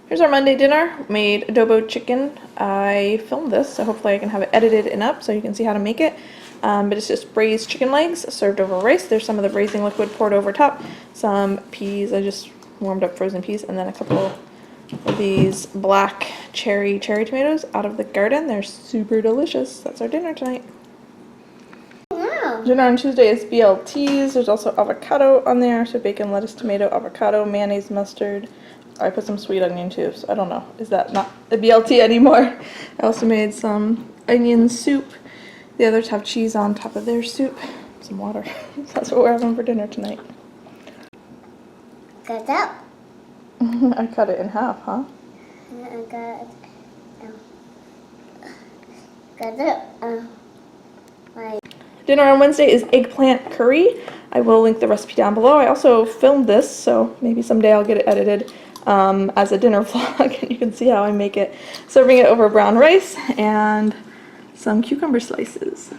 Here's our Monday dinner. Made adobo chicken. I filmed this, so hopefully I can have it edited and up so you can see how to make it. But it's just braised chicken legs served over rice. There's some of the braising liquid poured over top. Some peas, I just warmed up frozen peas, and then a couple of these black cherry tomatoes out of the garden. They're super delicious. That's our dinner tonight. Wow. Dinner on Tuesday is BLTs. There's also avocado on there, so bacon, lettuce, tomato, avocado, mayonnaise, mustard. I put some sweet onion too, so I don't know. Is that not a BLT anymore? I also made some onion soup. The others have cheese on top of their soup. Some water. That's what we're having for dinner tonight. Cut that. I cut it in half, huh? I got it. Like. Dinner on Wednesday is eggplant curry. I will link the recipe down below. I also filmed this, so maybe someday I'll get it edited as a dinner vlog, and you can see how I make it. Serving it over brown rice and some cucumber slices.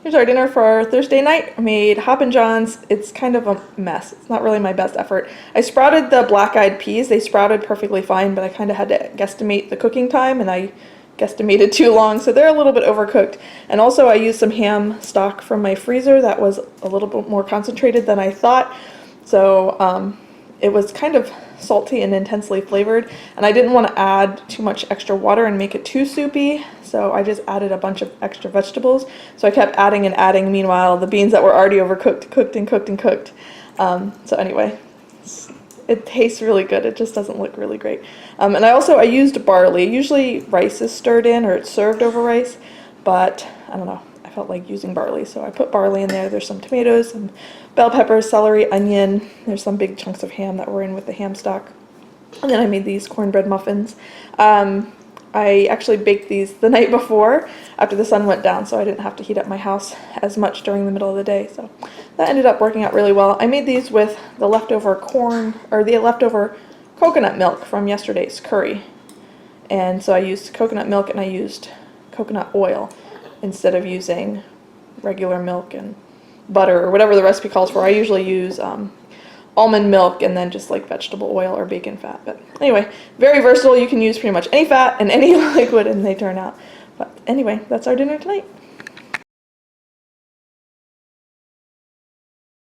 Here's our dinner for Thursday night. I made Hopin Johns. It's kind of a mess. It's not really my best effort. I sprouted the black-eyed peas. They sprouted perfectly fine, but I kind of had to guesstimate the cooking time, and I guesstimated too long, so they're a little bit overcooked. And also I used some ham stock from my freezer that was a little bit more concentrated than I thought. So it was kind of salty and intensely flavored, and I didn't want to add too much extra water and make it too soupy, so I just added a bunch of extra vegetables. So I kept adding and adding. Meanwhile, the beans that were already overcooked cooked and cooked and cooked. So anyway, it tastes really good. It just doesn't look really great. And I used barley. Usually rice is stirred in or it's served over rice, but I don't know. I felt like using barley, so I put barley in there. There's some tomatoes, some bell peppers, celery, onion. There's some big chunks of ham that were in with the ham stock. And then I made these cornbread muffins. I actually baked these the night before after the sun went down, so I didn't have to heat up my house as much during the middle of the day. So that ended up working out really well. I made these with the leftover leftover coconut milk from yesterday's curry. And so I used coconut milk and I used coconut oil instead of using regular milk and butter or whatever the recipe calls for. I usually use almond milk and then just like vegetable oil or bacon fat. But anyway, very versatile. You can use pretty much any fat and any liquid and they turn out. But anyway, that's our dinner tonight.